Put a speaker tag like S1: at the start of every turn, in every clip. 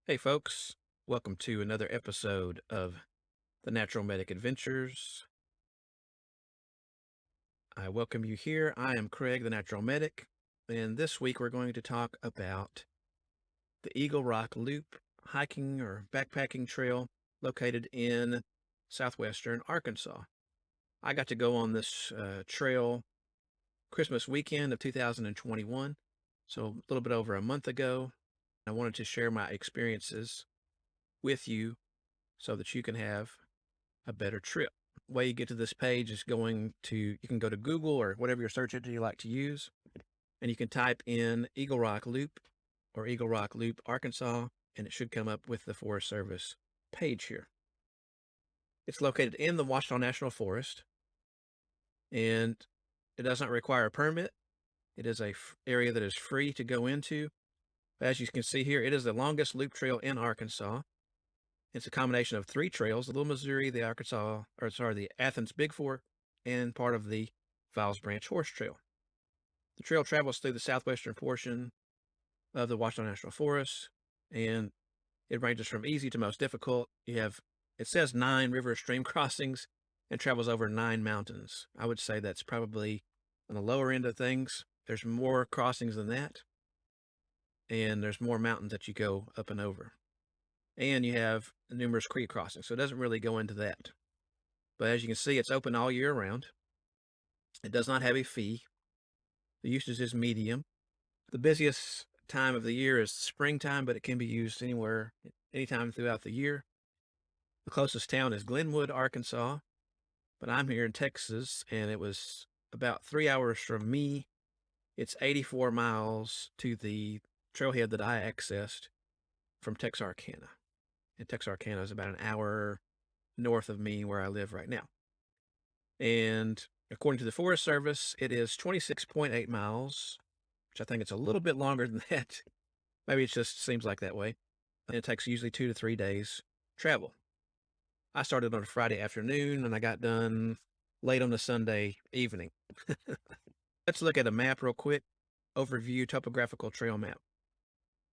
S1: Hey, folks, welcome to another episode of the Natural Medic Adventures. I welcome you here. I am Craig, the Natural Medic, and this week we're going to talk about the Eagle Rock Loop hiking or backpacking trail located in southwestern Arkansas. I got to go on this trail Christmas weekend of 2021, so a little bit over a month ago. I wanted to share my experiences with you so that you can have a better trip. Way you get to this page is you can go to Google or whatever your search engine you like to use, and you can type in Eagle Rock Loop or Eagle Rock Loop, Arkansas, and it should come up with the Forest Service page here. It's located in the Ouachita National Forest, and it does not require a permit. It is a area that is free to go into. As you can see here, it is the longest loop trail in Arkansas. It's a combination of three trails: the Little Missouri, the Athens Big Fork, and part of the Files Branch Horse Trail. The trail travels through the southwestern portion of the Ouachita National Forest, and it ranges from easy to most difficult. It says 9 river stream crossings and travels over 9 mountains. I would say that's probably on the lower end of things. There's more crossings than that, and there's more mountains that you go up and over. And you have numerous creek crossings, so it doesn't really go into that. But as you can see, it's open all year round. It does not have a fee. The usage is medium. The busiest time of the year is springtime, but it can be used anytime throughout the year. The closest town is Glenwood, Arkansas, but I'm here in Texas, and it was about 3 hours from me. It's 84 miles to the trailhead that I accessed from Texarkana. And Texarkana is about an hour north of me where I live right now. And according to the Forest Service, it is 26.8 miles, which I think it's a little bit longer than that. Maybe it just seems like that way. And it takes usually 2 to 3 days travel. I started on a Friday afternoon and I got done late on a Sunday evening. Let's look at a map real quick. Overview topographical trail map.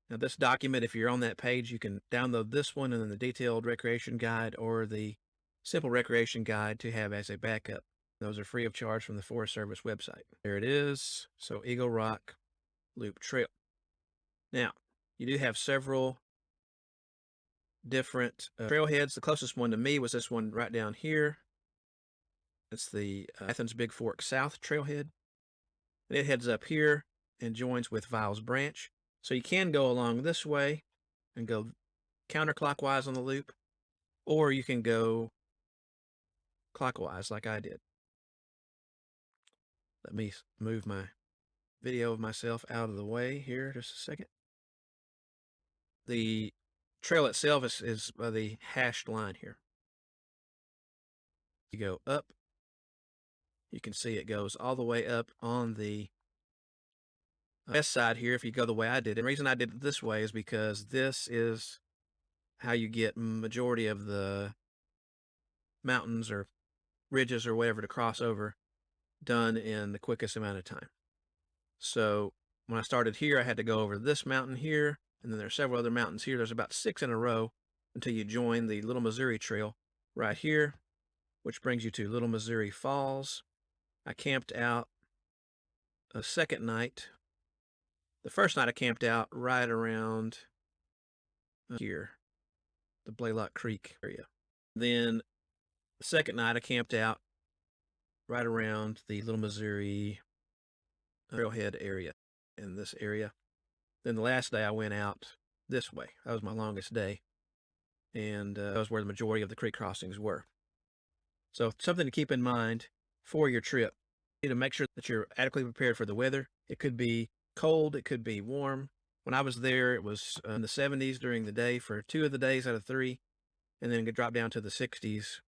S1: Now this document, if you're on that page, you can download this one and then the detailed recreation guide or the simple recreation guide to have as a backup. Those are free of charge from the Forest Service website. There it is. So Eagle Rock Loop Trail. Now, you do have several different trailheads. The closest one to me was this one right down here. It's the Athens Big Fork South trailhead. And it heads up here and joins with Files Branch. So you can go along this way and go counterclockwise on the loop, or you can go clockwise like I did. Let me move my video of myself out of the way here just a second. The trail itself is by the hashed line here. You go up, you can see it goes all the way up on the west side here if you go the way I did. And the reason I did it this way is because this is how you get majority of the mountains or ridges or whatever to cross over done in the quickest amount of time. So when I started here, I had to go over this mountain here, and then there's several other mountains here. There's about 6 in a row until you join the Little Missouri Trail right here, which brings you to Little Missouri Falls. I camped out a second night. The first night I camped out right around here, the Blaylock Creek area. Then the second night I camped out right around the Little Missouri Trailhead area in this area. Then the last day I went out this way. That was my longest day. And that was where the majority of the creek crossings were. So something to keep in mind for your trip. You need to make sure that you're adequately prepared for the weather. It could be cold, it could be warm. When I was there, it was in the 70s during the day for 2 of the days out of 3, and then it dropped down to the 60s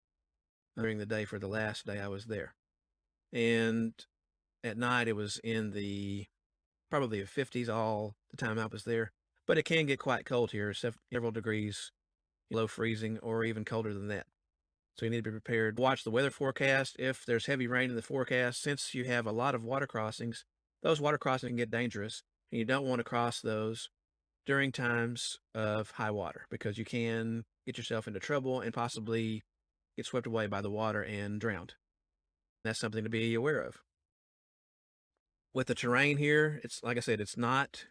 S1: during the day for the last day I was there. And at night, it was in probably the 50s all the time I was there. But it can get quite cold here, several degrees below freezing or even colder than that. So you need to be prepared. Watch the weather forecast. If there's heavy rain in the forecast, since you have a lot of water crossings, those water crossings can get dangerous, and you don't want to cross those during times of high water, because you can get yourself into trouble and possibly get swept away by the water and drowned. That's something to be aware of. With the terrain here, it's like I said, it's not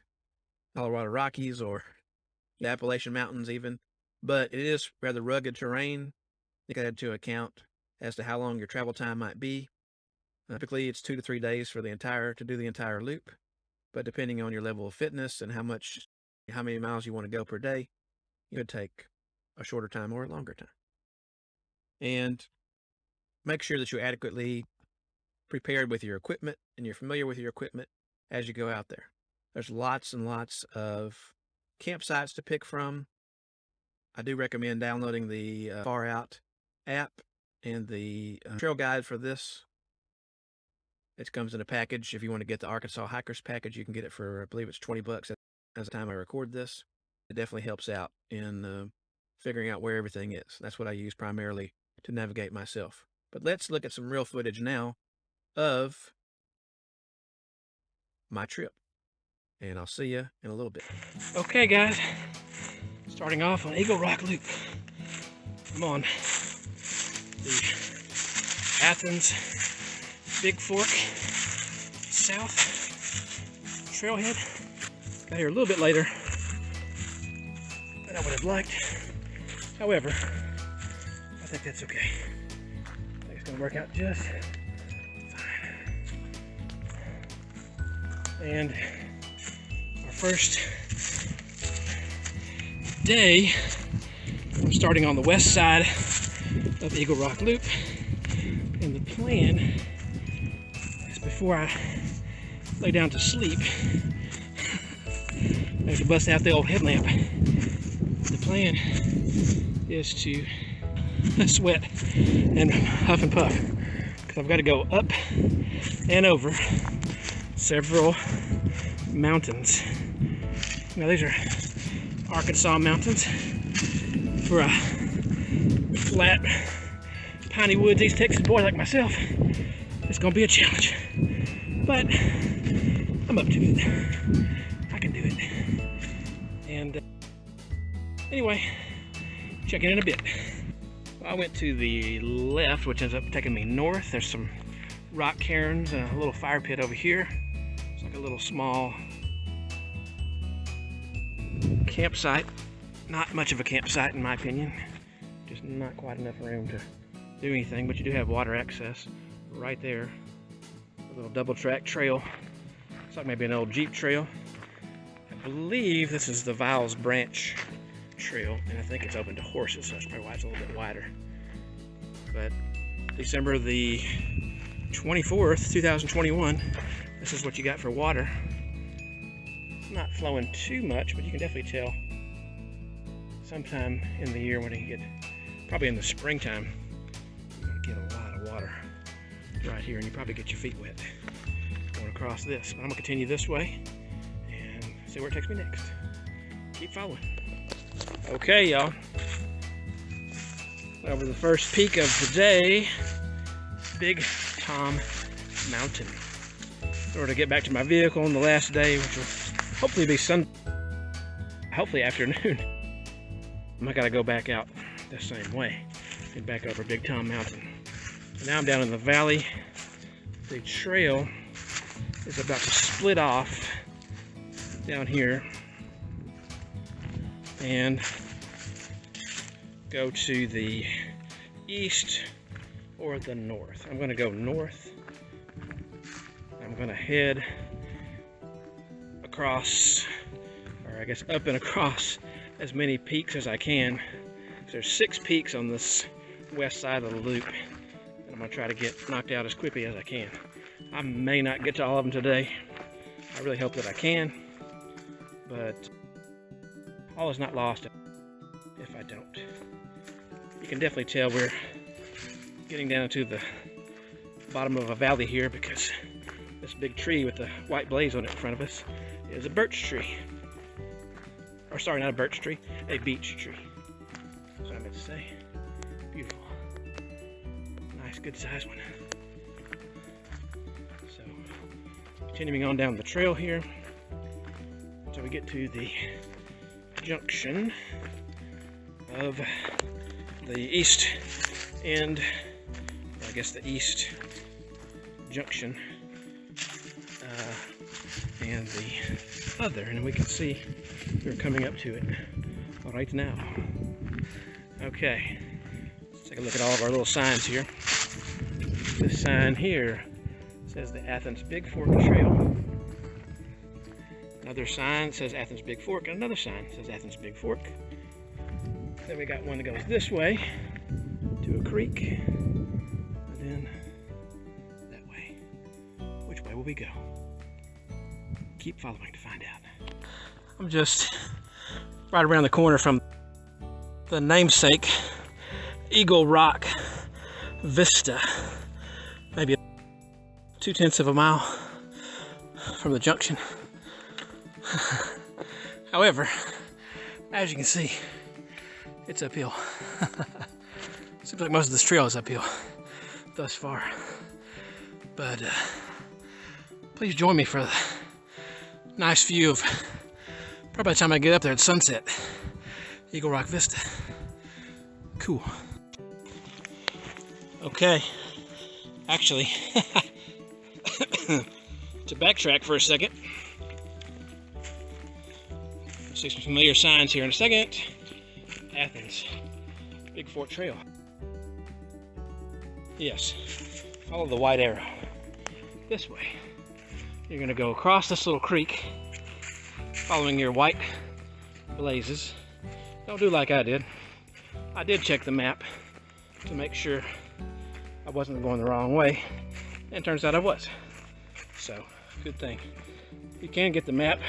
S1: Colorado Rockies or the Appalachian Mountains even, but it is rather rugged terrain. Take that into account as to how long your travel time might be. Typically, it's 2 to 3 days to do the entire loop, but depending on your level of fitness and how many miles you want to go per day, it could take a shorter time or a longer time. And make sure that you're adequately prepared with your equipment and you're familiar with your equipment as you go out there. There's lots and lots of campsites to pick from. I do recommend downloading the Far Out app and the trail guide for this. It comes in a package. If you want to get the Arkansas Hikers package, you can get it for, I believe it's $20 at the time I record this. It definitely helps out in figuring out where everything is. That's what I use primarily to navigate myself. But let's look at some real footage now of my trip. And I'll see you in a little bit. Okay, guys. Starting off on Eagle Rock Loop. I'm on the Athens Big Fork South trailhead. Got here a little bit later than I would have liked. However, I think that's okay. I think it's gonna work out just fine. And our first day, I'm starting on the west side of Eagle Rock Loop. And the plan is, before I lay down to sleep, I have to bust out the old headlamp. The plan is to sweat and huff and puff, because I've got to go up and over several mountains. Now these are Arkansas mountains. For a flat, piney woods East Texas boy like myself, it's gonna be a challenge, but I'm up to it. I can do it. And anyway, checking in a bit. I went to the left, which ends up taking me north. There's some rock cairns and a little fire pit over here. It's like a little small campsite. Not much of a campsite in my opinion. Just not quite enough room to do anything, but you do have water access right there. A little double track trail. Looks like maybe an old Jeep trail. I believe this is the Viles Branch Trail, and I think it's open to horses, so that's probably why it's a little bit wider. But December the 24th, 2021, this is what you got for water. It's not flowing too much, but you can definitely tell sometime in the year when you get, probably in the springtime, you're going to get a lot of water right here, and you probably get your feet wet going across this. But I'm going to continue this way and see where it takes me next. Keep following. Okay, y'all. Over the first peak of the day, Big Tom Mountain. In order to get back to my vehicle on the last day, which will hopefully be hopefully afternoon, I gotta go back out the same way and back over Big Tom Mountain. So now I'm down in the valley. The trail is about to split off down here and go to the east or the north. I'm going to go north. I'm going to head across, or I guess up and across, as many peaks as I can. There's 6 peaks on this west side of the loop, and I'm going to try to get knocked out as quickly as I can. I may not get to all of them today. I really hope that I can, but all is not lost if I don't. You can definitely tell we're getting down to the bottom of a valley here, because this big tree with the white blaze on it in front of us is a birch tree. Or sorry, not a birch tree, a beech tree. That's what I meant to say. Beautiful. Nice, good size one. So, continuing on down the trail here until we get to the junction of the east end, I guess the east junction, and the other, and we can see we're coming up to it right now. Okay, let's take a look at all of our little signs here. This sign here says the Athens Big Fork Trail. Another sign says Athens Big Fork, and another sign says Athens Big Fork. Then we got one that goes this way to a creek, and then that way. Which way will we go? Keep following to find out. I'm just right around the corner from the namesake Eagle Rock Vista, maybe 2/10 of a mile from the junction. However, as you can see, it's uphill. Seems like most of this trail is uphill thus far. But please join me for the nice view of, probably by the time I get up there, it's sunset. Eagle Rock Vista. Cool. Okay, actually, to backtrack for a second, see some familiar signs here in a second. Athens Big Fork Trail. Yes, follow the white arrow this way. You're gonna go across this little creek, following your white blazes. Don't do like I did. I did check the map to make sure I wasn't going the wrong way, and turns out I was. So, good thing. You can get the map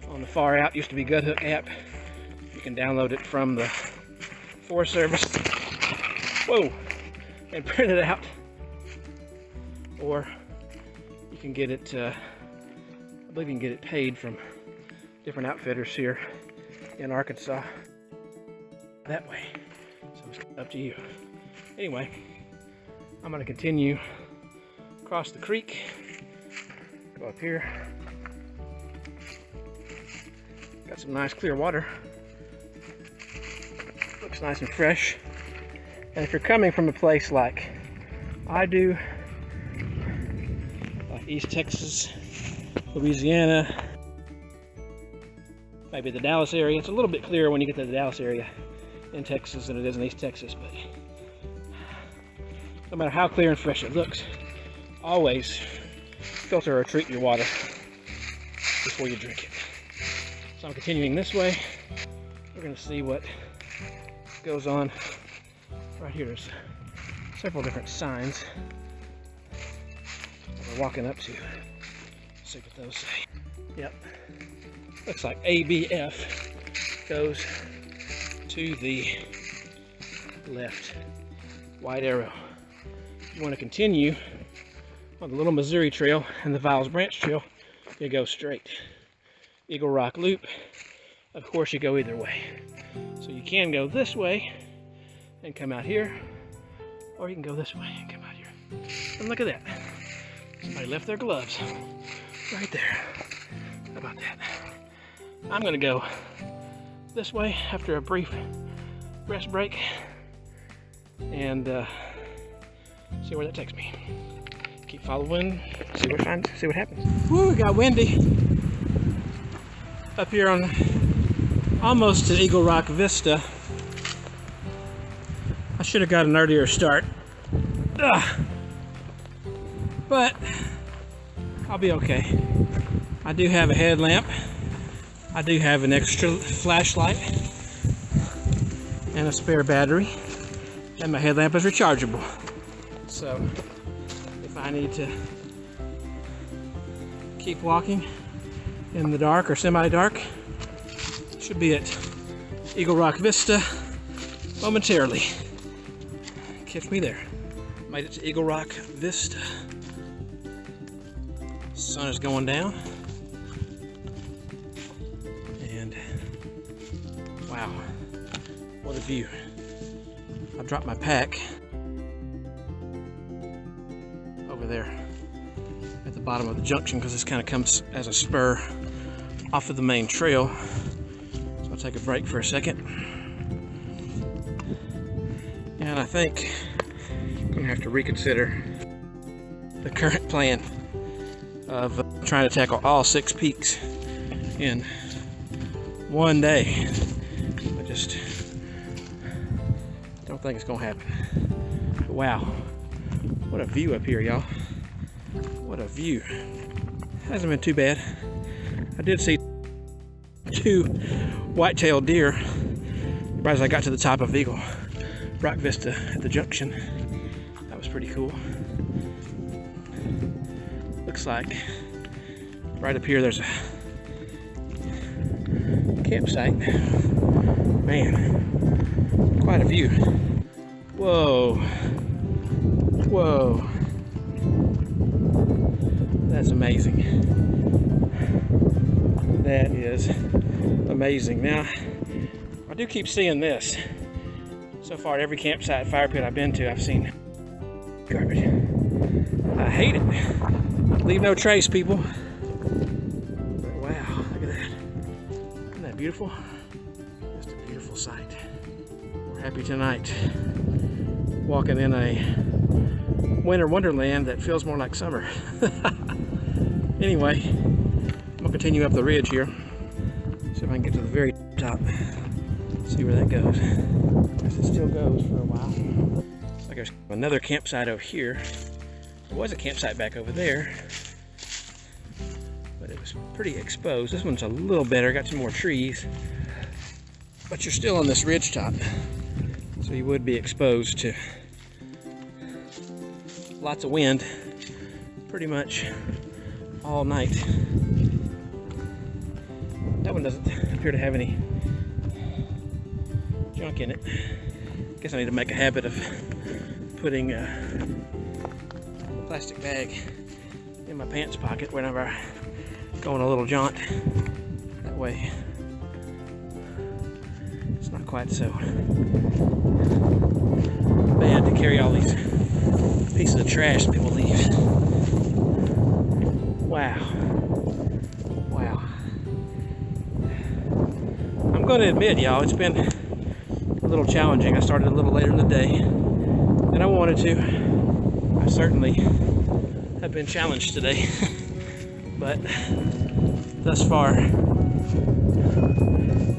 S1: on the Far Out, used to be GutHook app. You can download it from the Forest Service. Whoa! And print it out. Or you can get it, I believe you can get it paid from different outfitters here in Arkansas. That way. So it's up to you. Anyway, I'm going to continue across the creek, go up here. Got some nice clear water. Looks nice and fresh. And if you're coming from a place like I do, like East Texas, Louisiana, maybe the Dallas area, it's a little bit clearer when you get to the Dallas area in Texas than it is in East Texas, but no matter how clear and fresh it looks, always filter or treat your water before you drink it. So I'm continuing this way. We're going to see what goes on right here. There's several different signs that we're walking up to. Let's see what those say. Yep. Looks like ABF goes to the left. White arrow. You want to continue on the Little Missouri Trail and the Viles Branch Trail, you go straight. Eagle Rock Loop, of course you go either way. So you can go this way and come out here, or you can go this way and come out here. And look at that. Somebody left their gloves right there. How about that? I'm gonna go this way after a brief rest break and see where that takes me. Keep following, see what happens. Woo, it got windy up here on almost to Eagle Rock Vista. I should have got an earlier start. But I'll be okay. I do have a headlamp. I do have an extra flashlight and a spare battery, and my headlamp is rechargeable. So if I need to keep walking in the dark or semi-dark, should be at Eagle Rock Vista momentarily. Catch me there. Made it to Eagle Rock Vista. Sun is going down. And wow, what a view. I dropped my pack over there at the bottom of the junction because this kind of comes as a spur off of the main trail. So I I'll take a break for a second. And I think I'm gonna have to reconsider the current plan of trying to tackle all 6 peaks in one day. I just don't think it's gonna happen. But wow, what a view up here, y'all. What a view. Hasn't been too bad. I did see 2 white-tailed deer right as I got to the top of Eagle Rock Vista at the junction. That was pretty cool. Looks like right up here there's a campsite. Man, quite a view. Whoa. Whoa. That's amazing. That is amazing. Now, I do keep seeing this. So far, at every campsite fire pit I've been to, I've seen garbage. I hate it. Leave no trace, people. But wow, look at that. Isn't that beautiful? Just a beautiful sight. We're happy tonight. Walking in a winter wonderland that feels more like summer. Anyway, I'm gonna continue up the ridge here. See if I can get to the very top. See where that goes. Guess it still goes for a while. Looks like there's another campsite over here. There was a campsite back over there, but it was pretty exposed. This one's a little better, got some more trees, but you're still on this ridge top, so you would be exposed to lots of wind pretty much all night. That one doesn't appear to have any junk in it. Guess I need to make a habit of putting a plastic bag in my pants pocket whenever I go on a little jaunt. That way it's not quite so bad to carry all these pieces of trash that people leave. Wow. Wow. I'm going to admit, y'all, it's been a little challenging. I started a little later in the day than I wanted to. I certainly have been challenged today. But thus far,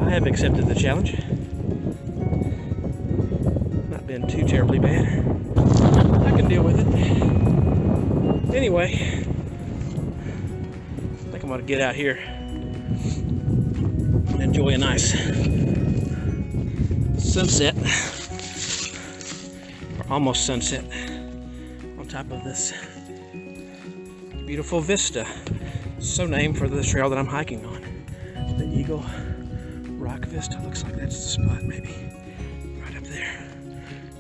S1: I have accepted the challenge. Not been too terribly bad. I can deal with it. Anyway, I think I'm gonna get out here and enjoy a nice sunset, or almost sunset, on top of this beautiful vista, so named for the trail that I'm hiking on, the Eagle Rock Vista. Looks like that's the spot, maybe right up there.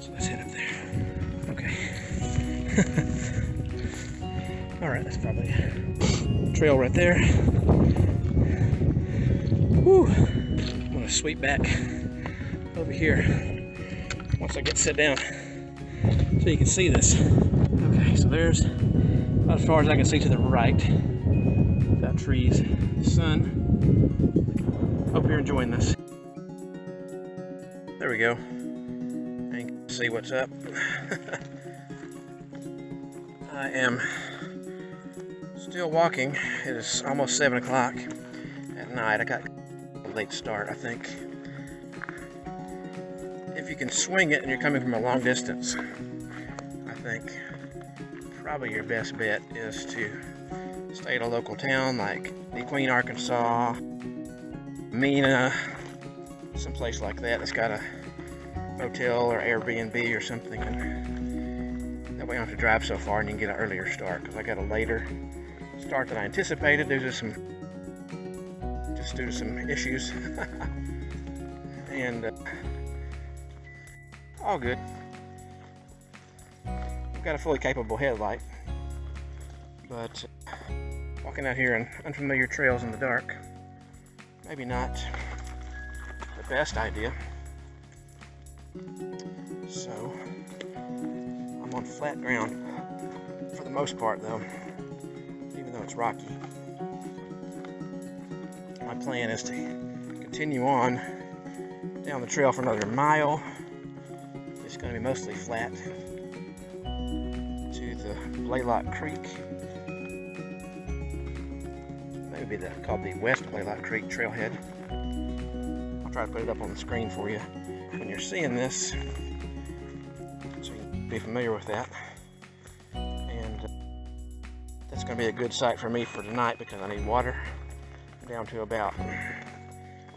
S1: So let's head up there. Okay. All right, that's probably a trail right there. Whew. I'm gonna sweep back over here once I get set down so you can see this. Okay, so there's about as far as I can see to the right without trees. Sun. Hope you're enjoying this. There we go. I can see what's up. I am still walking. It is almost 7 o'clock at night. I got a late start, I think. If you can swing it and you're coming from a long distance, I think probably your best bet is to stay at a local town like Queen, Arkansas, Mena, someplace like that that's got a hotel or Airbnb or something. And that way you don't have to drive so far and you can get an earlier start, because I got a later start than I anticipated due to some issues. And all good. I've got a fully capable headlight, but walking out here on unfamiliar trails in the dark, maybe not the best idea. So I'm on flat ground for the most part, though, even though it's rocky. My plan is to continue on down the trail for another mile. It's going to be mostly flat to the Blaylock Creek. Maybe called the West Blaylock Creek trailhead. I'll try to put it up on the screen for you when you're seeing this, so you can be familiar with that. And that's going to be a good site for me for tonight because I need water. I'm down to about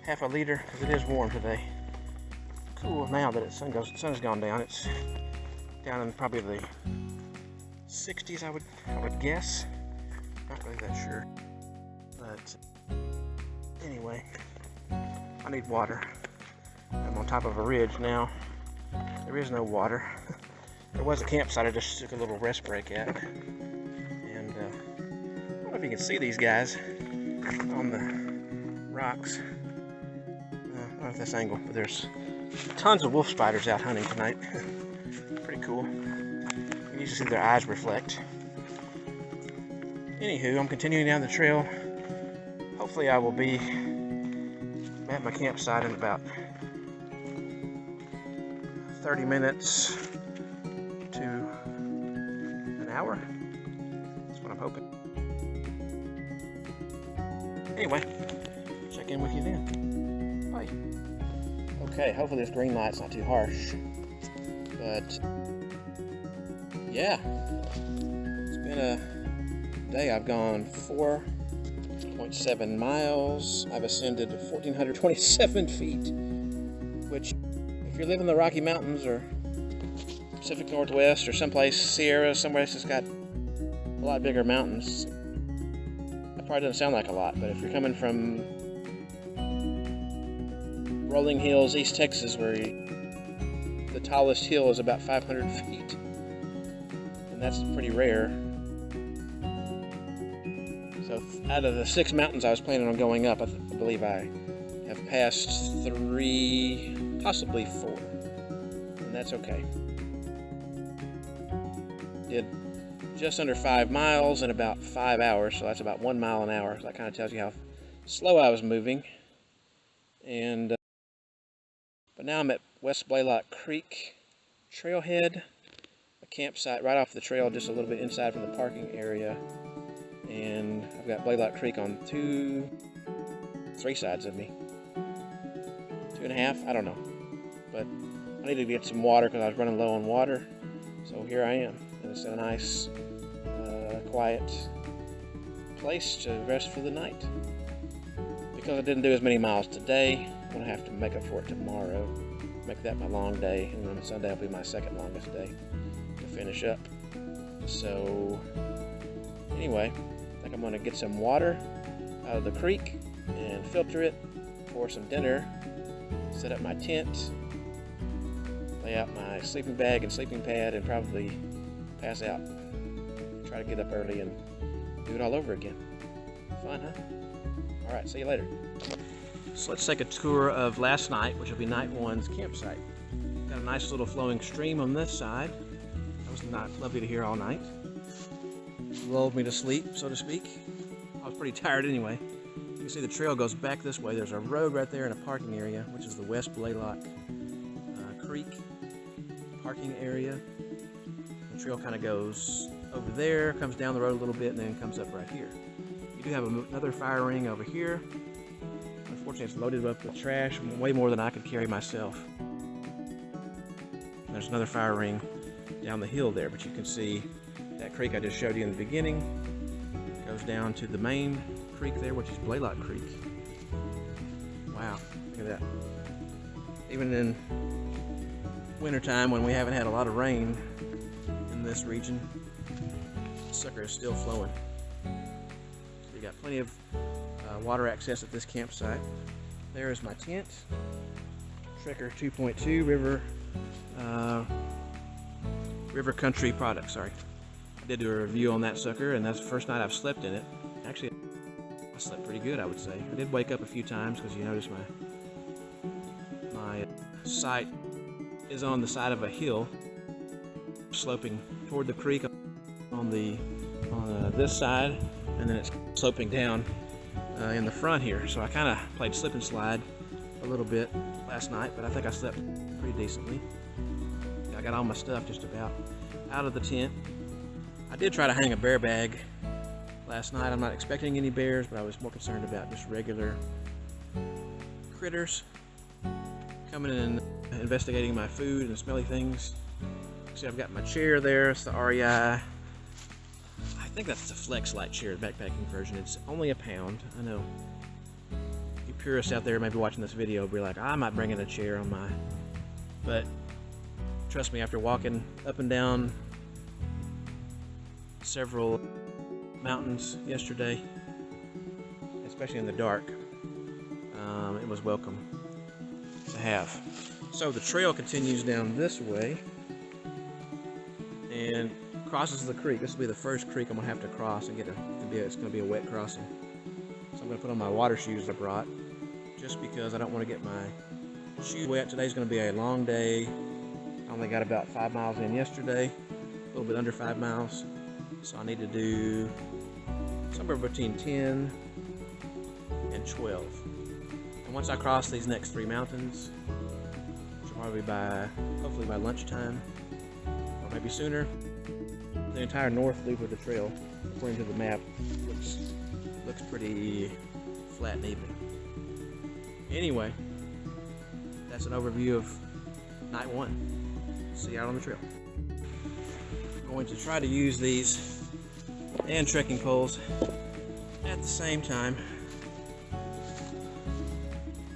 S1: half a liter because it is warm today. Cool now that the sun has gone down. It's down in probably the 60s, I would guess. Not really that sure, but anyway, I need water. I'm on top of a ridge now. There is no water. There was a campsite I just took a little rest break at, and I don't know if you can see these guys on the rocks. I don't know if this angle, but there's tons of wolf spiders out hunting tonight. Pretty cool. You can usually see their eyes reflect. Anywho, I'm continuing down the trail. Hopefully I will be at my campsite in about 30 minutes to an hour. That's what I'm hoping. Anyway, check in with you then. Bye. Okay, hopefully this green light's not too harsh. But yeah, it's been a day. I've gone 4.7 miles. I've ascended 1,427 feet, which if you live in the Rocky Mountains or Pacific Northwest or someplace, Sierra, somewhere that's got a lot bigger mountains, that probably doesn't sound like a lot, but if you're coming from Rolling Hills, East Texas, where the tallest hill is about 500 feet, and that's pretty rare. So out of the 6 mountains I was planning on going up, I believe I have passed 3, possibly 4, and that's okay. Did just under 5 miles in about 5 hours, so that's about 1 mile an hour. So that kind of tells you how slow I was moving. And but now I'm at West Blaylock Creek trailhead, a campsite right off the trail, just a little bit inside from the parking area. And I've got Blaylock Creek on 3 sides of me. 2.5, I don't know. But I needed to get some water because I was running low on water. So here I am. And it's a nice, quiet place to rest for the night. Because I didn't do as many miles today, I'm going to have to make up for it tomorrow. Make that my long day. And then Sunday will be my second longest day to finish up. So anyway, I think I'm going to get some water out of the creek and filter it, pour some dinner, set up my tent, lay out my sleeping bag and sleeping pad, and probably pass out. Try to get up early and do it all over again. Fun, huh? All right, see you later. So let's take a tour of last night, which will be night 1's campsite. Got a nice little flowing stream on this side. That was lovely to hear all night. Lulled me to sleep, so to speak. I was pretty tired anyway. You can see the trail goes back this way. There's a road right there and a parking area, which is the West Blaylock Creek parking area. The trail kind of goes over there, comes down the road a little bit, and then comes up right here. You do have another fire ring over here. Unfortunately, it's loaded up with trash, way more than I could carry myself. There's another fire ring down the hill there, but you can see that creek I just showed you in the beginning goes down to the main creek there, which is Blaylock Creek. Wow, look at that. Even in wintertime, when we haven't had a lot of rain in this region, the sucker is still flowing. So you got plenty of water access at this campsite. There is my tent. Trekker 2.2 River Country Products, sorry. I did do a review on that sucker, and that's the first night I've slept in it. Actually, I slept pretty good, I would say. I did wake up a few times because you notice my site is on the side of a hill, sloping toward the creek on this side, and then it's sloping down in the front here. So I kind of played slip and slide a little bit last night, but I think I slept pretty decently. I got all my stuff just about out of the tent. I did try to hang a bear bag last night. I'm not expecting any bears, but I was more concerned about just regular critters coming in and investigating my food and smelly things. See, I've got my chair there. It's the REI. I think that's the Flex Light chair, the backpacking version. It's only £1. I know you purists out there maybe watching this video will be like, I might bring in a chair on my, but trust me, after walking up and down several mountains yesterday, especially in the dark, it was welcome to have. So the trail continues down this way and crosses the creek. This will be the first creek I'm gonna have to cross and it's gonna be a wet crossing. So I'm gonna put on my water shoes I brought, just because I don't want to get my shoes wet. Today's gonna be a long day. I only got about 5 miles in yesterday, a little bit under 5 miles. So I need to do somewhere between 10 and 12. And once I cross these next 3 mountains, which will probably hopefully by lunchtime, or maybe sooner, the entire north loop of the trail, according to the map, looks pretty flat and even. Anyway, that's an overview of night 1. See you out on the trail. I'm going to try to use these and trekking poles at the same time.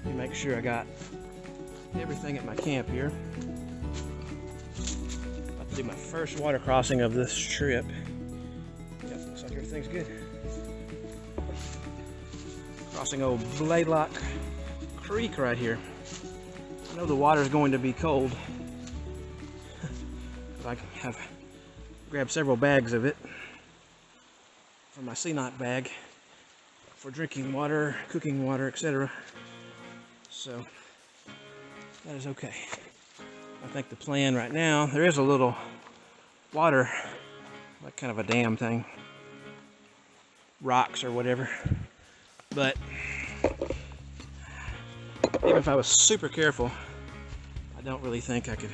S1: Let me make sure I got everything at my camp here. About to do my first water crossing of this trip. Yep, looks like everything's good. Crossing old Blaylock Creek right here. I know the water's going to be cold. I have grabbed several bags of it from my CNOT bag for drinking water, cooking water, etc. So that is okay. I think the plan right now, there is a little water, like kind of a dam thing, rocks or whatever, but even if I was super careful, I don't really think I could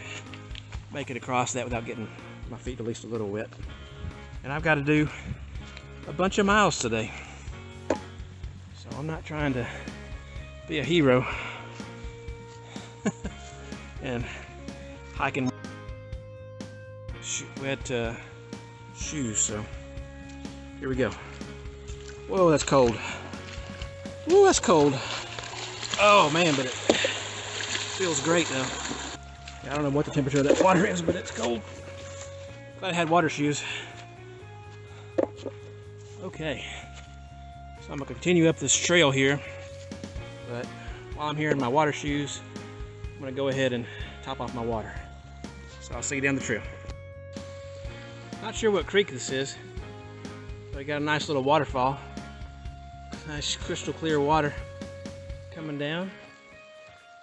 S1: make it across that without getting my feet at least a little wet. And I've got to do a bunch of miles today, so I'm not trying to be a hero and hiking wet shoes. So here we go. Whoa, that's cold. Whoa, that's cold. Oh man, but it feels great though. I don't know what the temperature of that water is, but it's cold. Glad I had water shoes. Okay, so I'm gonna continue up this trail here, but while I'm here in my water shoes, I'm gonna go ahead and top off my water. So I'll see you down the trail. Not sure what creek this is, but I got a nice little waterfall. Nice crystal clear water coming down.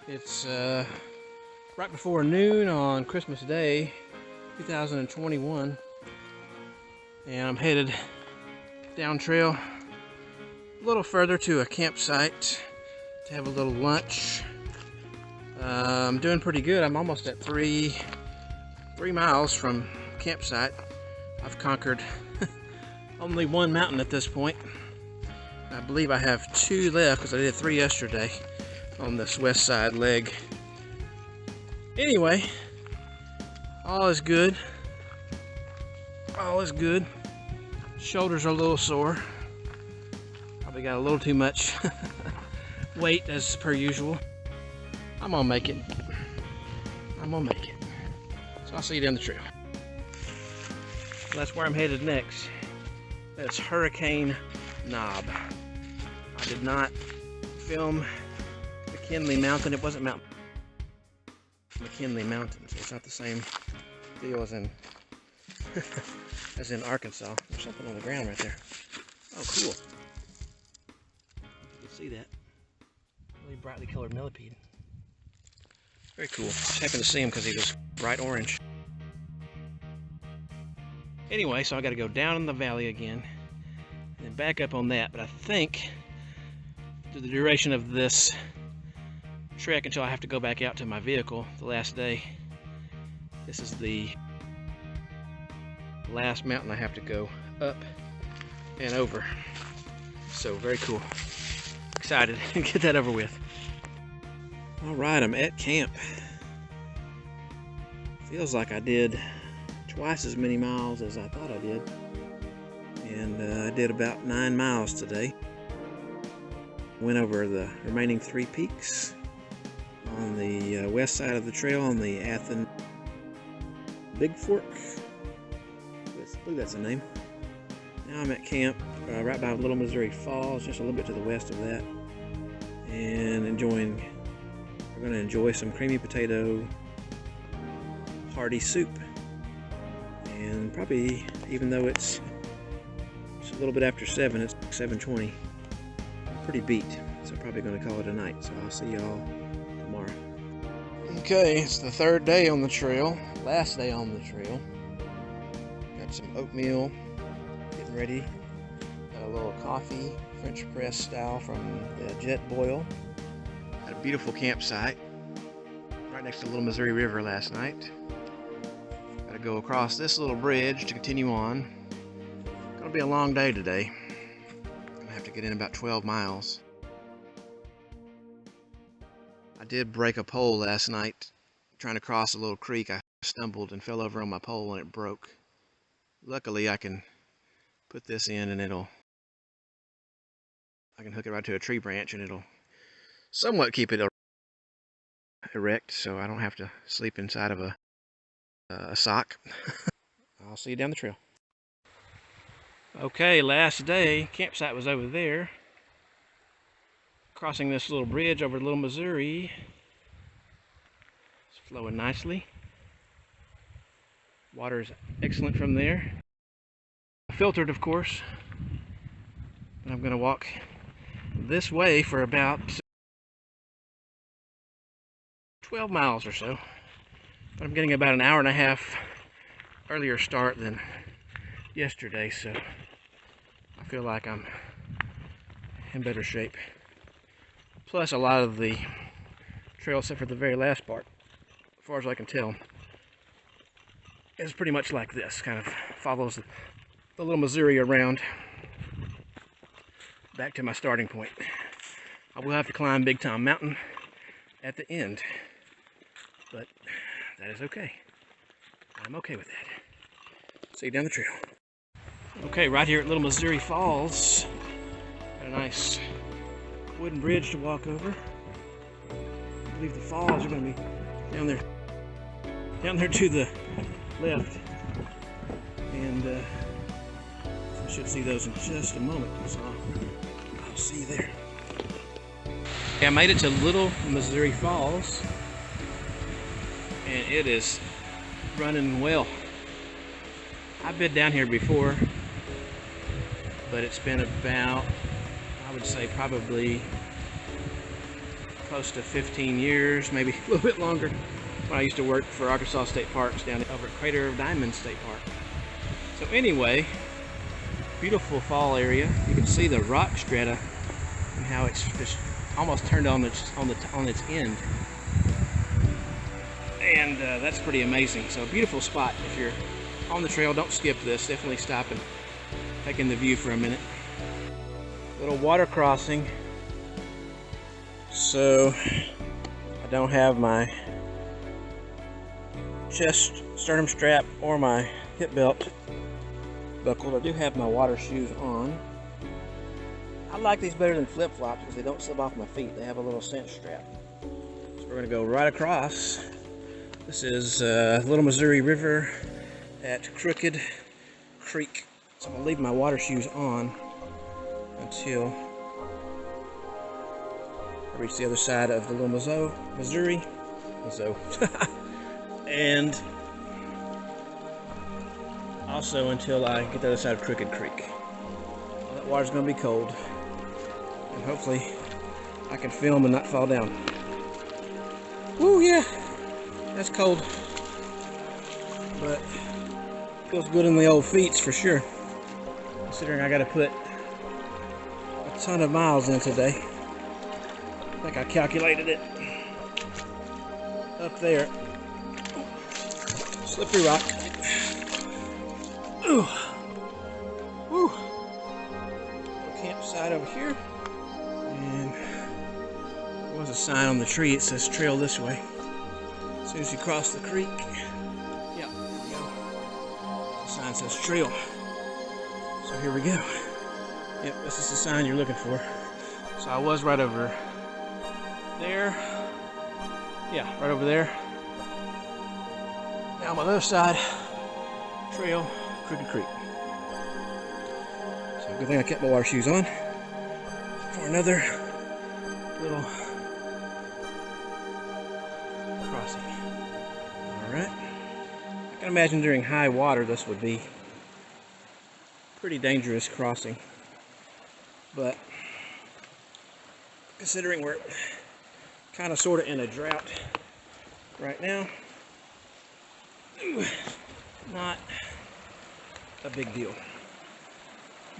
S1: It's right before noon on Christmas Day 2021, and I'm headed down trail a little further to a campsite to have a little lunch. I'm doing pretty good. I'm almost at 3 miles from campsite. I've conquered only 1 mountain at this point. I believe I have 2 left because I did 3 yesterday on this west side leg. Anyway, all is good. All is good. Shoulders are a little sore. Probably got a little too much weight as per usual. I'm gonna make it. I'm gonna make it. So I'll see you down the trail. That's where I'm headed next. That's Hurricane Knob. I did not film McKinley Mountain. It wasn't Mount McKinley Mountain, so it's not the same deal as in as in Arkansas. There's something on the ground right there. Oh, cool. You can see that. Really brightly colored millipede. Very cool. Just happened to see him because he was bright orange. Anyway, so I got to go down in the valley again and then back up on that. But I think through the duration of this trek until I have to go back out to my vehicle the last day. This is the last mountain I have to go up and over. So very cool. Excited to get that over with. All right, I'm at camp. Feels like I did twice as many miles as I thought I did. And I did about 9 miles today. Went over the remaining 3 peaks on the west side of the trail on the Athens Big Fork. I believe that's the name. Now I'm at camp right by Little Missouri Falls, just a little bit to the west of that, and we're going to enjoy some creamy potato hearty soup. And probably, even though it's a little bit after 7, it's 7:20, pretty beat, so I'm probably going to call it a night. So I'll see y'all tomorrow. Okay, it's the 3rd day on the trail, last day on the trail. Got some oatmeal, getting ready. Got a little coffee, French press style from the Jet Boil. Had a beautiful campsite right next to the Little Missouri River last night. Got to go across this little bridge to continue on. Gonna be a long day today. Gonna have to get in about 12 miles. I did break a pole last night trying to cross a little creek. I stumbled and fell over on my pole and it broke. Luckily I can put this in and I can hook it right to a tree branch and it'll somewhat keep it erect, so I don't have to sleep inside of a sock. I'll see you down the trail. Okay, last day, campsite was over there. Crossing this little bridge over the Little Missouri. It's flowing nicely. Water is excellent from there. Filtered, of course. But I'm going to walk this way for about 12 miles or so. But I'm getting about an hour and a half earlier start than yesterday, so I feel like I'm in better shape. Plus, a lot of the trail, except for the very last part, as far as I can tell, is pretty much like this. Kind of follows the Little Missouri around back to my starting point. I will have to climb Big Tom Mountain at the end, but that is okay. I'm okay with that. See you down the trail. Okay, right here at Little Missouri Falls, got a nice wooden bridge to walk over. I believe the falls are going to be down there to the left, and I should see those in just a moment, so I'll see you there. Okay, I made it to Little Missouri Falls, and it is running well. I've been down here before, but it's been about, I would say, probably close to 15 years, maybe a little bit longer, when I used to work for Arkansas State Parks down over at Crater of Diamonds State Park. So anyway, beautiful fall area. You can see the rock strata and how it's just almost turned on its end, and that's pretty amazing. So beautiful spot. If you're on the trail, don't skip this. Definitely stop and take in the view for a minute. Little water crossing. So I don't have my chest sternum strap or my hip belt buckled. I do have my water shoes on. I like these better than flip-flops because they don't slip off my feet. They have a little cinch strap. So we're going to go right across. This is Little Missouri River at Crooked Creek. So I'm going to leave my water shoes on until I reach the other side of the Little Missouri. And also until I get the other side of Crooked Creek. Well, that water's going to be cold, and hopefully I can film and not fall down. Woo, yeah, that's cold, but feels good in the old feet for sure, considering I got to put a ton of miles in today. I think I calculated it. up there. Slippery rock. Ooh. Woo. Campsite over here. And there was a sign on the tree. It says trail this way. As soon as you cross the creek. Yeah, there we go. The sign says trail. So here we go. Yep, this is the sign you're looking for. So I was right over there. Yeah, right over there. Now on the other side, trail, Crooked Creek. So good thing I kept my water shoes on for another little crossing. Alright. I can imagine during high water this would be pretty dangerous crossing. But considering we're kind of sort of in a drought right now, not a big deal.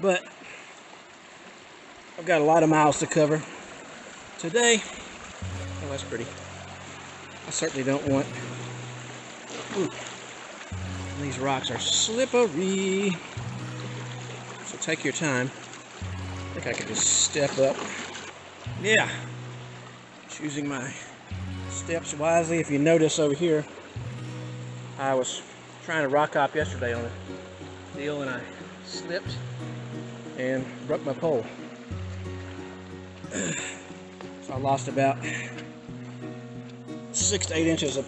S1: But I've got a lot of miles to cover today. Oh, that's pretty. I certainly don't want. Ooh, these rocks are slippery. So take your time. I think I could just step up. Yeah. Choosing my steps wisely. If you notice over here, I was trying to rock hop yesterday on a deal and I slipped and broke my pole. So I lost about 6 to 8 inches of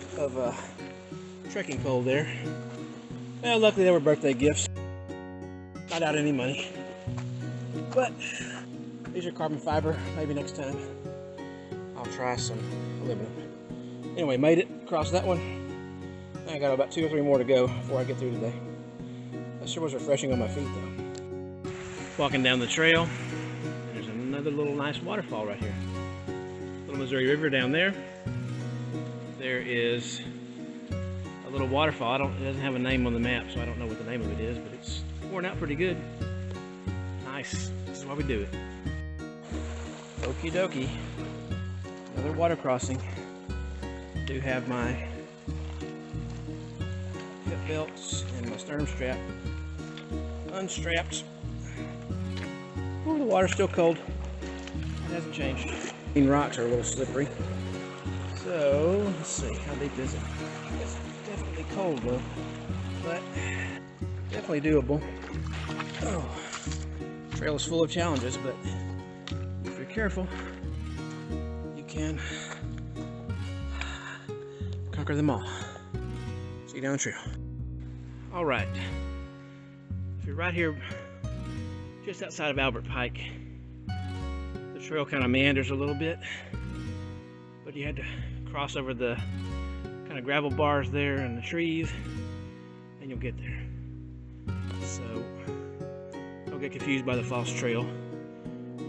S1: trekking pole there. Well, luckily they were birthday gifts. Not out any money. But these are carbon fiber. Maybe next time I'll try some aluminum. Anyway, made it across that one. I got about 2 or 3 more to go before I get through today. That sure was refreshing on my feet though. Walking down the trail, there's another little nice waterfall right here. Little Missouri River down there. There is a little waterfall. It doesn't have a name on the map, so I don't know what the name of it is, but it's pouring out pretty good. Nice. This is why we do it. Okie dokie. Another water crossing. I do have my hip belts and my stern strap unstrapped. Ooh, the water's still cold. It hasn't changed. These rocks are a little slippery. So, let's see, how deep is it? It's definitely cold though, but definitely doable. Oh, trail is full of challenges, but if you're careful, you can conquer them all. See you down the trail. All right, if you're right here, just outside of Albert Pike, the trail kind of meanders a little bit, but you had to cross over the kind of gravel bars there and the trees, and you'll get there. So don't get confused by the false trail.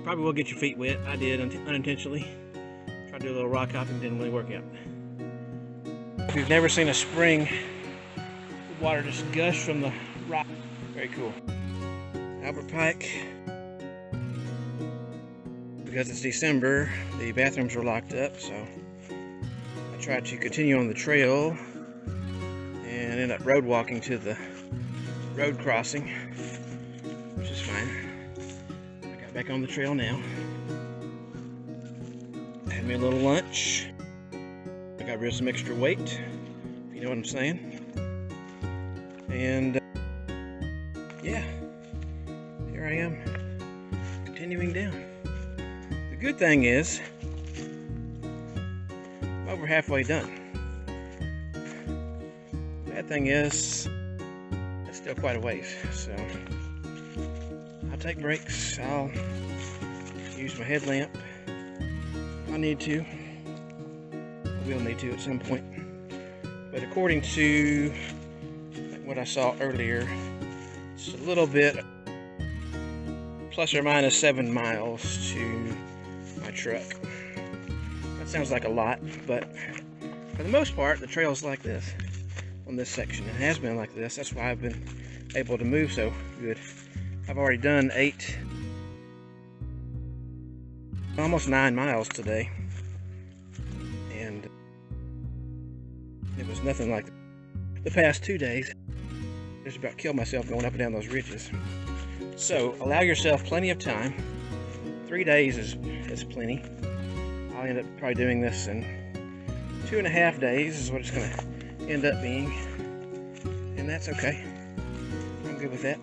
S1: Probably will get your feet wet. I did unintentionally. Tried to do a little rock hopping, didn't really work out. If you've never seen a spring, the water just gushed from the rock. Very cool. Albert Pike. Because it's December, the bathrooms are locked up, so I tried to continue on the trail and end up road walking to the road crossing, which is fine. I got back on the trail now. Had me a little lunch. I got rid of some extra weight, if you know what I'm saying. And yeah, here I am, continuing down. The good thing is, I'm over halfway done. Bad thing is, it's still quite a ways, so I'll take breaks. I'll use my headlamp if I need to. I will need to at some point. But according to what I saw earlier, it's a little bit plus or minus 7 miles to my truck. That sounds like a lot, but for the most part, the trail's like this on this section. It has been like this. That's why I've been able to move so good. I've already done almost 9 miles today, and was nothing like the past 2 days. I just about killed myself going up and down those ridges. So allow yourself plenty of time. 3 days is plenty. I'll end up probably doing this in 2.5 days is what it's going to end up being. And that's okay. I'm good with that.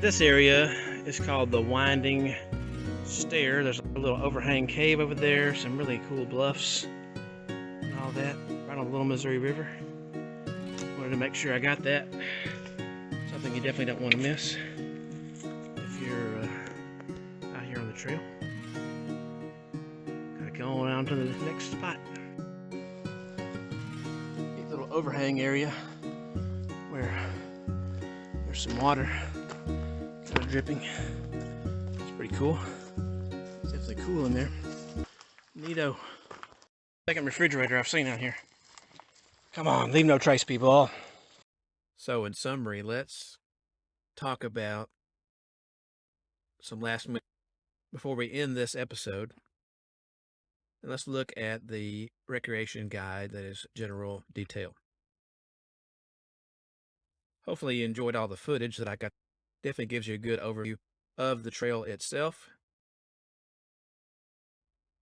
S1: This area is called the Winding Stair. There's a little overhang cave over there, some really cool bluffs and all that, right on the Little Missouri River. Wanted to make sure I got that. Something you definitely don't want to miss if you're out here on the trail. Gotta go on to the next spot. Neat little overhang area where there's some water kind of dripping. It's pretty cool. It's definitely cool in there. Neato. Second refrigerator I've seen out here. Come on, leave no trace, people. So in summary, let's talk about some last minute before we end this episode. And let's look at the recreation guide that is general detail. Hopefully you enjoyed all the footage that I got. Definitely gives you a good overview of the trail itself.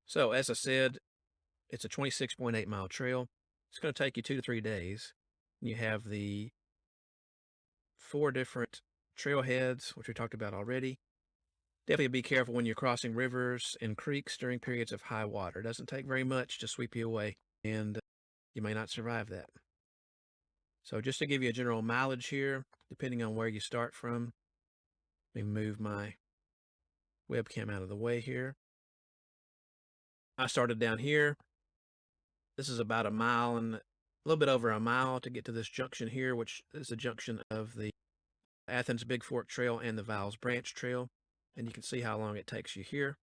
S1: So as I said, it's a 26.8 mile trail. It's going to take you 2 to 3 days. You have the 4 different trailheads, which we talked about already. Definitely be careful when you're crossing rivers and creeks during periods of high water. It doesn't take very much to sweep you away, and you may not survive that. So just to give you a general mileage here, depending on where you start from, let me move my webcam out of the way here. I started down here. This is about a mile and a little bit over a mile to get to this junction here, which is the junction of the Athens Big Fork Trail and the Viles Branch Trail. And you can see how long it takes you here.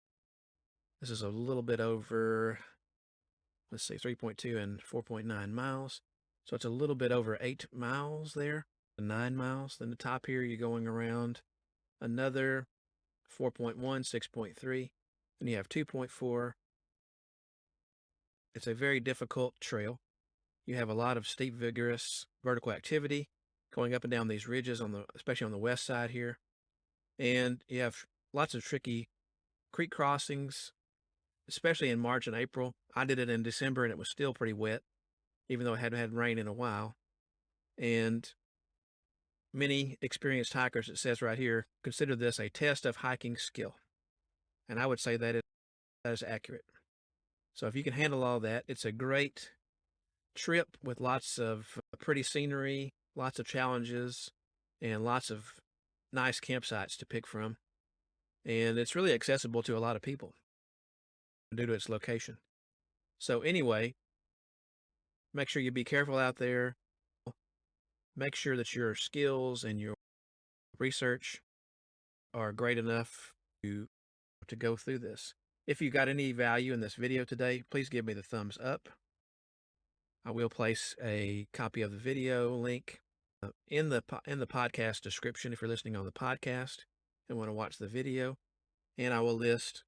S1: This is a little bit over, let's see, 3.2 and 4.9 miles. So it's a little bit over 8 miles there, 9 miles. Then the top here, you're going around another 4.1, 6.3, and you have 2.4. It's a very difficult trail. You have a lot of steep, vigorous vertical activity going up and down these ridges, especially on the west side here. And you have lots of tricky creek crossings, especially in March and April. I did it in December and it was still pretty wet, even though it hadn't had rain in a while. And many experienced hikers, it says right here, consider this a test of hiking skill. And I would say that is accurate. So if you can handle all that, it's a great trip with lots of pretty scenery, lots of challenges, and lots of nice campsites to pick from. And it's really accessible to a lot of people due to its location. So anyway, make sure you be careful out there. Make sure that your skills and your research are great enough to go through this. If you got any value in this video today, please give me the thumbs up. I will place a copy of the video link in the podcast description if you're listening on the podcast and want to watch the video. And I will list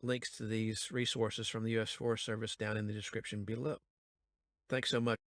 S1: links to these resources from the U.S. Forest Service down in the description below. Thanks so much.